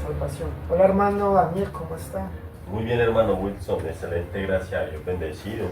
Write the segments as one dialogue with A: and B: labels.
A: salvación. Hola hermano Daniel, ¿cómo está?
B: Muy bien, hermano Wilson, excelente, gracias a Dios, bendecido.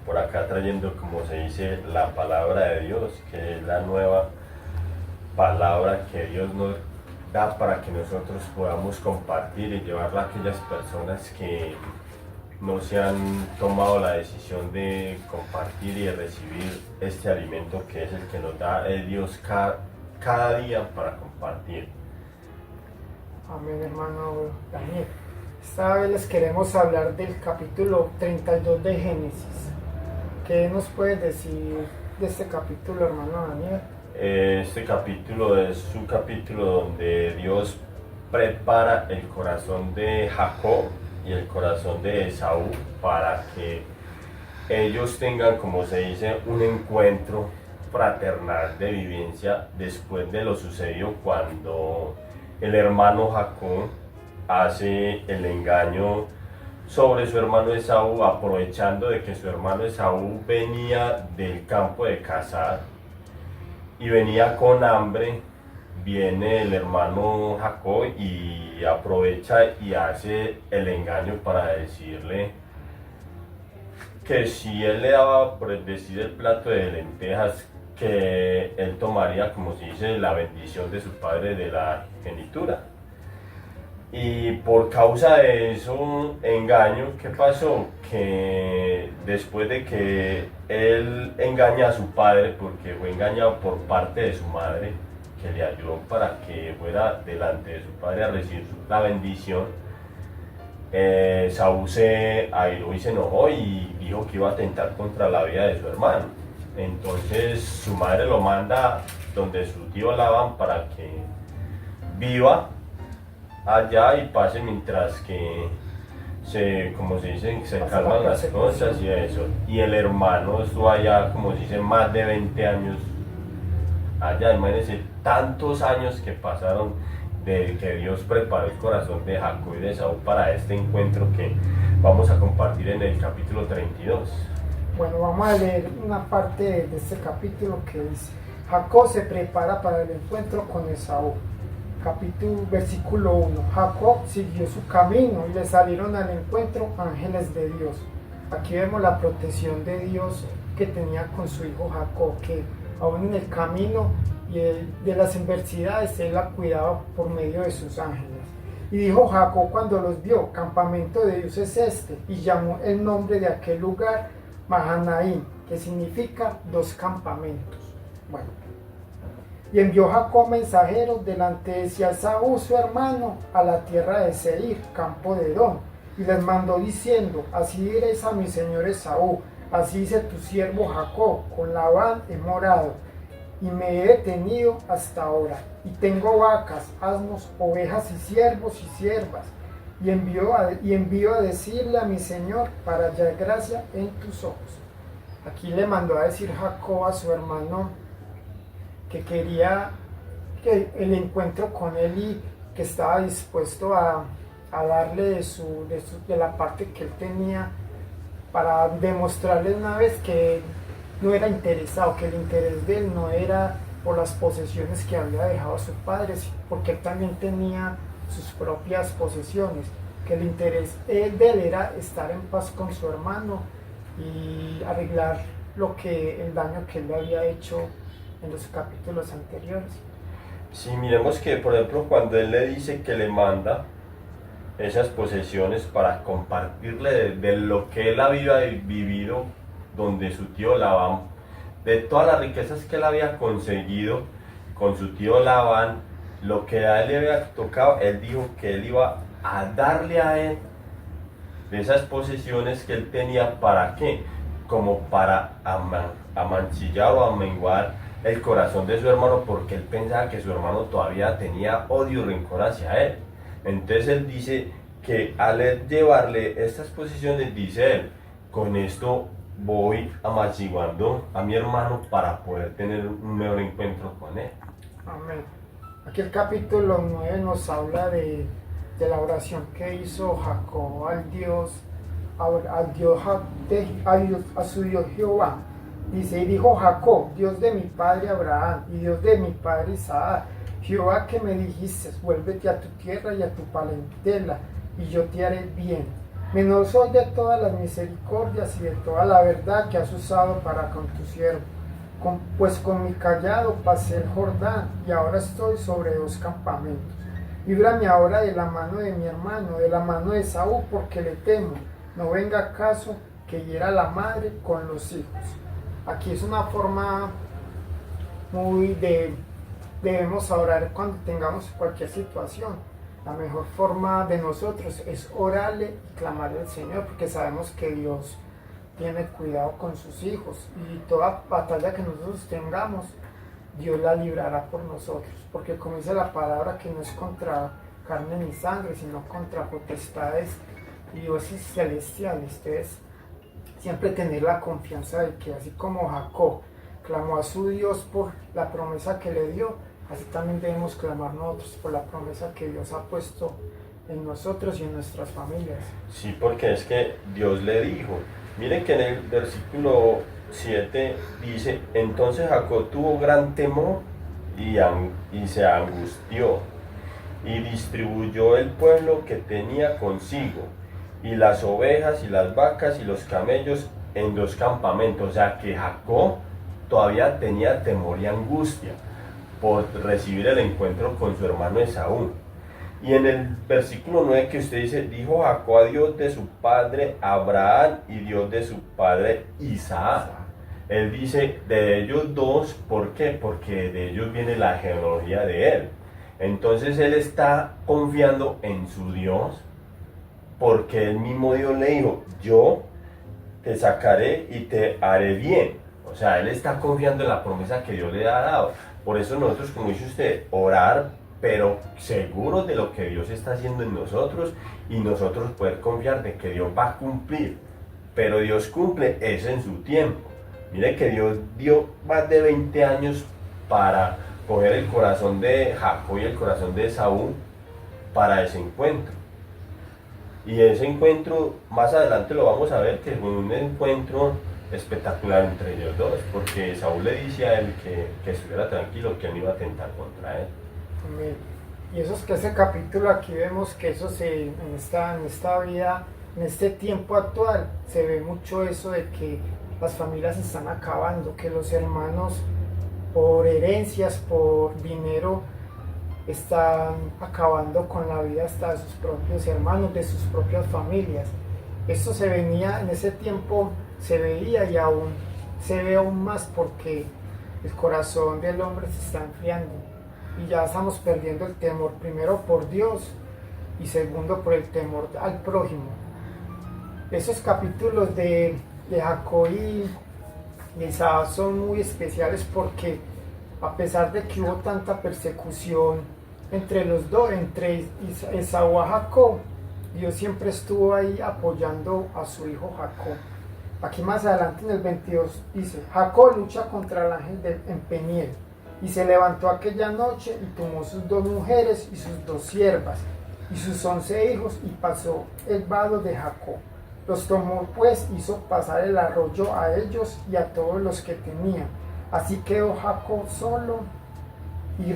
B: Por acá trayendo, como se dice, la palabra de Dios, que es la nueva palabra que Dios nos da para que nosotros podamos compartir y llevarla a aquellas personas que no se han tomado la decisión de compartir y de recibir este alimento que es el que nos da Dios cada día para compartir.
A: Amén, hermano Daniel. Esta vez les queremos hablar del capítulo 32 de Génesis. ¿Qué nos puedes decir de este capítulo, hermano Daniel?
B: Este capítulo es un capítulo donde Dios prepara el corazón de Jacob y el corazón de Esaú para que ellos tengan, como se dice, un encuentro fraternal de vivencia después de lo sucedido cuando el hermano Jacob hace el engaño sobre su hermano Esaú, aprovechando de que su hermano Esaú venía del campo de cazar y venía con hambre. Viene el hermano Jacob y aprovecha y hace el engaño para decirle que si él le daba, por decir, el plato de lentejas, que él tomaría, como se dice, la bendición de su padre de la genitura. Y por causa de eso engaño, ¿qué pasó? Que después de que él engaña a su padre, porque fue engañado por parte de su madre, que le ayudó para que fuera delante de su padre a recibir la bendición, Saúl se airó y se enojó y dijo que iba a atentar contra la vida de su hermano. Entonces su madre lo manda donde su tío Labán para que viva allá y pase mientras que como se dice, se calman las cosas y eso. Y el hermano estuvo allá, como se dice, más de 20 años allá. Imagínense tantos años que pasaron de que Dios preparó el corazón de Jacob y de Esaú para este encuentro que vamos a compartir en el capítulo 32.
A: Bueno, vamos a leer una parte de este capítulo que dice: Jacob se prepara para el encuentro con Esaú. Versículo 1. Jacob siguió su camino y le salieron al encuentro ángeles de Dios. Aquí vemos la protección de Dios que tenía con su hijo Jacob, que aún en el camino y de las adversidades él la cuidaba por medio de sus ángeles. Y dijo Jacob cuando los vio: campamento de Dios es este, y llamó el nombre de aquel lugar Mahanaim, que significa dos campamentos. Bueno, y envió Jacob mensajeros delante de Esaú su hermano a la tierra de Seir, campo de Edom, y les mandó diciendo: así diréis a mi señor Esaú, así dice tu siervo Jacob, con Labán he morado, y me he detenido hasta ahora, y tengo vacas, asnos, ovejas y siervos y siervas, y envío a decirle a mi señor para hallar gracia en tus ojos. Aquí le mandó a decir Jacob a su hermano que quería que el encuentro con él y que estaba dispuesto a darle de la parte que él tenía, para demostrarle una vez que no era interesado, que el interés de él no era por las posesiones que había dejado a su padre, porque él también tenía sus propias posesiones, que el interés de él era estar en paz con su hermano y arreglar el daño que él le había hecho en los capítulos anteriores.
B: Sí, miremos que, por ejemplo, cuando él le dice que le manda esas posesiones para compartirle de lo que él había vivido, donde su tío Labán, de todas las riquezas que él había conseguido con su tío Labán, lo que a él le había tocado, él dijo que él iba a darle a él de esas posesiones que él tenía. ¿Para qué? Como para amancillar o amenguar el corazón de su hermano, porque él pensaba que su hermano todavía tenía odio y rencor hacia él. Entonces él dice que al llevarle estas posiciones, dice él: con esto voy amaciguando a mi hermano para poder tener un mejor encuentro con él.
A: Amén. Aquí el capítulo 9 nos habla de la oración que hizo Jacob a su Dios Jehová. Dice: y dijo Jacob: Dios de mi padre Abraham y Dios de mi padre Isaac, Jehová que me dijiste, vuélvete a tu tierra y a tu parentela, y yo te haré bien. Menor soy de todas las misericordias y de toda la verdad que has usado para con tu siervo. Pues con mi callado pasé el Jordán, y ahora estoy sobre 2 campamentos. Líbrame ahora de la mano de mi hermano, de la mano de Saúl, porque le temo. No venga acaso que hiera la madre con los hijos. Aquí es una forma muy debemos orar cuando tengamos cualquier situación. La mejor forma de nosotros es orarle y clamarle al Señor, porque sabemos que Dios tiene cuidado con sus hijos, y toda batalla que nosotros tengamos, Dios la librará por nosotros, porque como dice la palabra, que no es contra carne ni sangre, sino contra potestades y dioses celestiales. Entonces, siempre tener la confianza de que así como Jacob clamó a su Dios por la promesa que le dio, así también debemos clamar nosotros por la promesa que Dios ha puesto en nosotros y en nuestras familias.
B: Sí, porque es que Dios le dijo, miren que en el versículo 7 dice, entonces Jacob tuvo gran temor y se angustió, y distribuyó el pueblo que tenía consigo, y las ovejas y las vacas y los camellos en 2 campamentos. O sea que Jacob todavía tenía temor y angustia por recibir el encuentro con su hermano Esaú. Y en el versículo 9 que usted dice, dijo Jacob a Dios de su padre Abraham y Dios de su padre Isaac. Él dice de ellos dos, ¿por qué? Porque de ellos viene la genealogía de él. Entonces él está confiando en su Dios, porque el mismo Dios le dijo, yo te sacaré y te haré bien. O sea, él está confiando en la promesa que Dios le ha dado. Por eso nosotros, como dice usted, orar, pero seguros de lo que Dios está haciendo en nosotros, y nosotros poder confiar de que Dios va a cumplir. Pero Dios cumple eso en su tiempo. Mire que Dios dio más de 20 años para coger el corazón de Jacob y el corazón de Esaú para ese encuentro. Y ese encuentro, más adelante lo vamos a ver, que fue un encuentro espectacular entre ellos dos, porque Saúl le dice a él que estuviera tranquilo, que él no iba a atentar contra él.
A: Amén. Y eso es que ese capítulo aquí vemos que eso en esta vida, en este tiempo actual, se ve mucho eso de que las familias se están acabando, que los hermanos por herencias, por dinero, están acabando con la vida hasta de sus propios hermanos, de sus propias familias. Esto se venía en ese tiempo, se veía y aún se ve aún más, porque el corazón del hombre se está enfriando y ya estamos perdiendo el temor, primero por Dios y segundo por el temor al prójimo. Esos capítulos de Jacob y Isaac son muy especiales, porque a pesar de que hubo tanta persecución entre los dos, entre Esaú y Jacob, Dios siempre estuvo ahí apoyando a su hijo Jacob. Aquí más adelante en el 22 dice, Jacob lucha contra el ángel en Peniel, y se levantó aquella noche y tomó sus 2 mujeres y sus 2 siervas y sus 11 hijos, y pasó el vado de Jacob. Los tomó pues, hizo pasar el arroyo a ellos y a todos los que tenían. Así quedó Jacob solo, y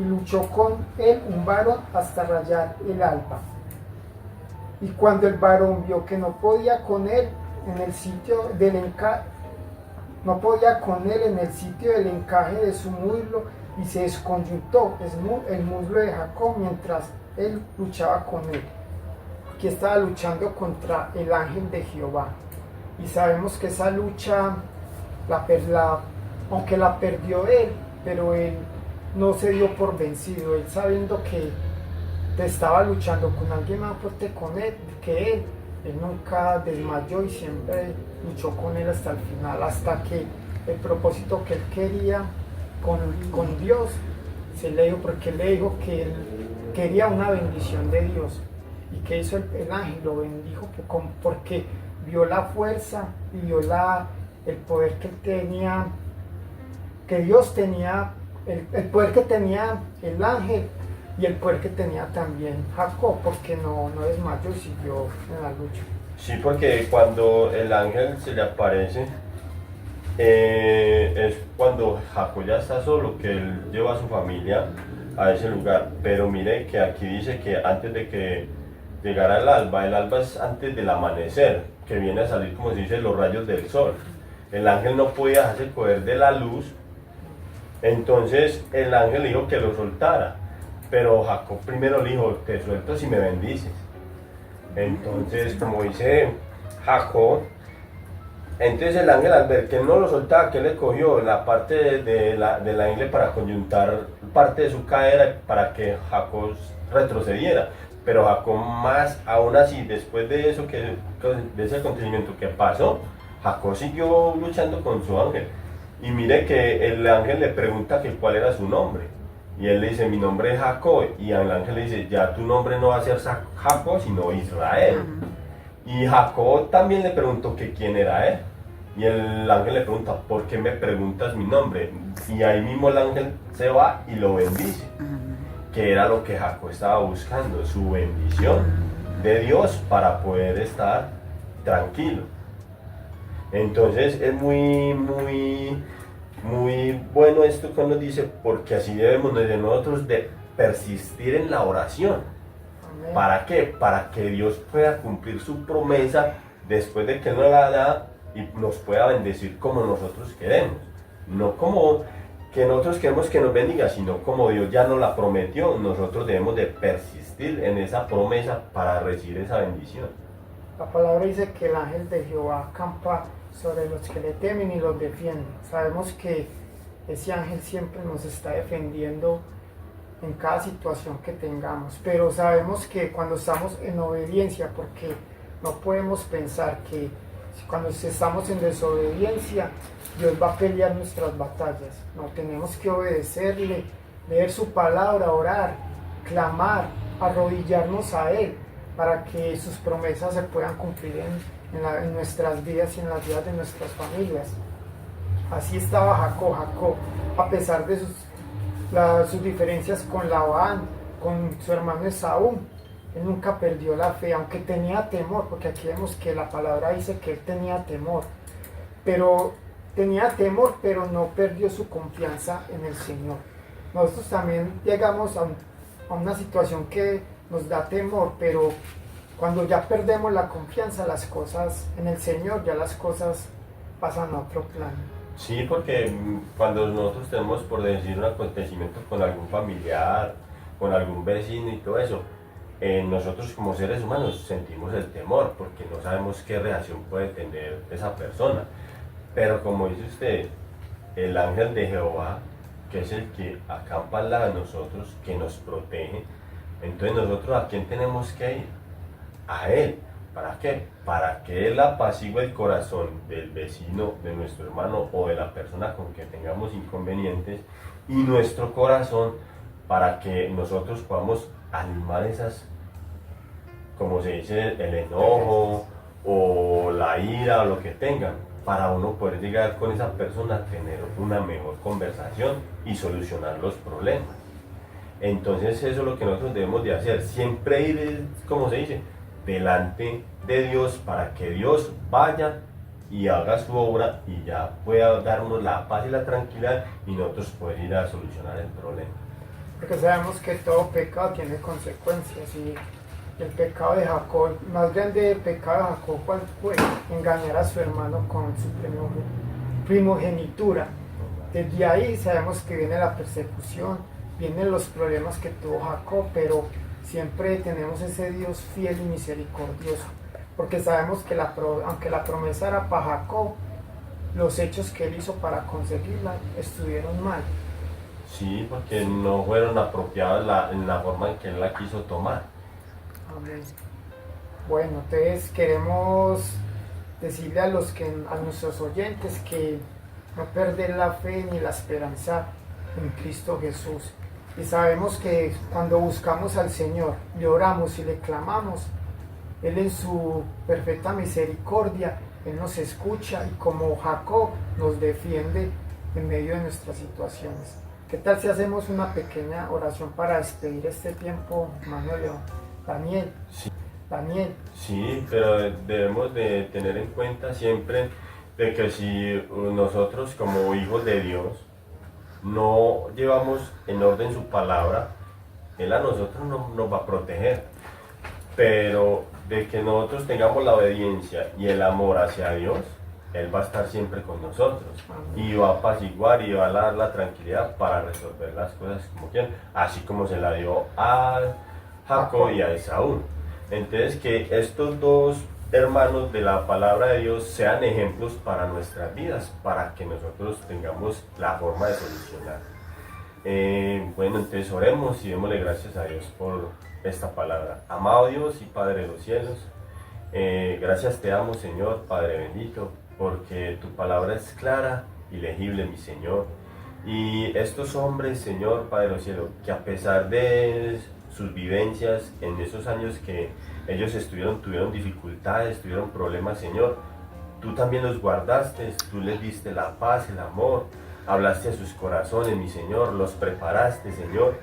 A: luchó con él un varón hasta rayar el alba. Y cuando el varón vio que no podía con él en el sitio del encaje de su muslo, y se desconyuntó el muslo de Jacob mientras él luchaba con él, que estaba luchando contra el ángel de Jehová. Y sabemos que esa lucha, aunque la perdió él, pero él no se dio por vencido. Él, sabiendo que estaba luchando con alguien más fuerte que él nunca desmayó y siempre luchó con él hasta el final, hasta que el propósito que él quería con Dios se le dio, porque él le dijo que él quería una bendición de Dios. ¿Y que hizo el ángel? Lo bendijo porque vio la fuerza y vio el poder que él tenía, que Dios tenía, el poder que tenía el ángel y el poder que tenía también Jacob, porque no desmayó y siguió en la lucha.
B: Sí, porque cuando el ángel se le aparece, es cuando Jacob ya está solo, que él lleva a su familia a ese lugar. Pero mire que aquí dice que antes de que llegara el alba es antes del amanecer, que viene a salir, como se dice, los rayos del sol. El ángel no podía dejarse coger de la luz, entonces el ángel le dijo que lo soltara, pero Jacob primero le dijo, te suelto si me bendices. Entonces, como dice Jacob, entonces el ángel al ver que él no lo soltaba, que él le cogió la parte del ángel para coyuntar parte de su cadera para que Jacob retrocediera. Pero Jacob más aún así, después de eso, de ese acontecimiento que pasó, Jacob siguió luchando con su ángel. Y mire que el ángel le pregunta que cuál era su nombre. Y él le dice, mi nombre es Jacob. Y el ángel le dice, ya tu nombre no va a ser Jacob, sino Israel. Y Jacob también le preguntó que quién era él. Y el ángel le pregunta, ¿por qué me preguntas mi nombre? Y ahí mismo el ángel se va y lo bendice. Que era lo que Jacob estaba buscando, su bendición de Dios para poder estar tranquilo. Entonces es muy bueno esto que nos dice, porque así debemos de nosotros de persistir en la oración.
A: Amén.
B: ¿Para qué? Para que Dios pueda cumplir su promesa después de que Él nos la da y nos pueda bendecir como nosotros queremos. No como que nosotros queremos que nos bendiga, sino como Dios ya nos la prometió, nosotros debemos de persistir en esa promesa para recibir esa bendición.
A: La palabra dice que el ángel de Jehová acampa sobre los que le temen y los defiende. Sabemos que ese ángel siempre nos está defendiendo en cada situación que tengamos, pero sabemos que cuando estamos en obediencia, porque no podemos pensar que cuando estamos en desobediencia, Dios va a pelear nuestras batallas. No, tenemos que obedecerle, leer su palabra, orar, clamar, arrodillarnos a Él, para que sus promesas se puedan cumplir en nuestras vidas y en las vidas de nuestras familias. Así estaba Jacob, a pesar de sus diferencias con Labán, con su hermano Esaú. Él nunca perdió la fe, aunque tenía temor, porque aquí vemos que la palabra dice que él tenía temor, pero no perdió su confianza en el Señor. Nosotros también llegamos a una situación que nos da temor, pero cuando ya perdemos la confianza las cosas en el Señor, ya las cosas pasan a otro plano.
B: Sí, porque cuando nosotros tenemos, por decir, un acontecimiento con algún familiar, con algún vecino y todo eso, nosotros como seres humanos sentimos el temor porque no sabemos qué reacción puede tener esa persona. Pero como dice usted, el ángel de Jehová, que es el que acampa al lado de nosotros, que nos protege, entonces nosotros ¿a quién tenemos que ir? A Él. ¿Para qué? Para que Él apacigüe el corazón del vecino, de nuestro hermano o de la persona con que tengamos inconvenientes, y nuestro corazón para que nosotros podamos animar esas, como se dice, el enojo o la ira o lo que tengan, para uno poder llegar con esa persona a tener una mejor conversación y solucionar los problemas. Entonces eso es lo que nosotros debemos de hacer, siempre ir, como se dice, delante de Dios para que Dios vaya y haga su obra y ya pueda darnos la paz y la tranquilidad y nosotros poder ir a solucionar el problema.
A: Porque sabemos que todo pecado tiene consecuencias, y el pecado de Jacob, el más grande pecado de Jacob, ¿cuál fue? Engañar a su hermano con su primogenitura. Desde ahí sabemos que viene la persecución, vienen los problemas que tuvo Jacob, pero siempre tenemos ese Dios fiel y misericordioso, porque sabemos que aunque la promesa era para Jacob, los hechos que él hizo para conseguirla estuvieron mal.
B: Sí, porque no fueron apropiados en la forma en que él la quiso tomar.
A: Amén. Bueno, entonces queremos decirle a nuestros oyentes que no perder la fe ni la esperanza en Cristo Jesús. Y sabemos que cuando buscamos al Señor, le oramos y le clamamos, Él en su perfecta misericordia, Él nos escucha y como Jacob nos defiende en medio de nuestras situaciones. ¿Qué tal si hacemos una pequeña oración para despedir este tiempo, Manuel? Daniel.
B: Sí.
A: Daniel.
B: Sí, pero debemos de tener en cuenta siempre de que si nosotros como hijos de Dios no llevamos en orden su palabra, Él a nosotros no nos va a proteger. Pero de que nosotros tengamos la obediencia y el amor hacia Dios, Él va a estar siempre con nosotros y va a apaciguar y va a dar la tranquilidad para resolver las cosas como quieran, así como se la dio a Jacob y a Esaú. Entonces, que estos dos hermanos de la palabra de Dios sean ejemplos para nuestras vidas, para que nosotros tengamos la forma de solucionar. Bueno, entonces oremos y démosle gracias a Dios por esta palabra. Amado Dios y Padre de los cielos, gracias te damos, Señor, Padre bendito, porque tu palabra es clara y legible, mi Señor. Y estos hombres, Señor, Padre de los cielos, que a pesar de sus vivencias en esos años que ellos tuvieron dificultades, tuvieron problemas, Señor, tú también los guardaste, tú les diste la paz, el amor, hablaste a sus corazones, mi Señor, los preparaste, Señor,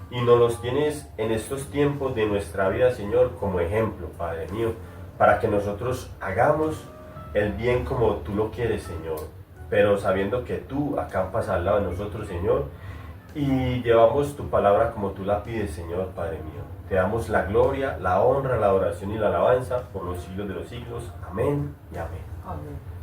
B: y nos los tienes en estos tiempos de nuestra vida, Señor, como ejemplo, Padre mío, para que nosotros hagamos el bien como tú lo quieres, Señor, pero sabiendo que tú acampas al lado de nosotros, Señor, y llevamos tu palabra como tú la pides, Señor, Padre mío. Te damos la gloria, la honra, la adoración y la alabanza por los siglos de los siglos. Amén y amén.
A: Amén.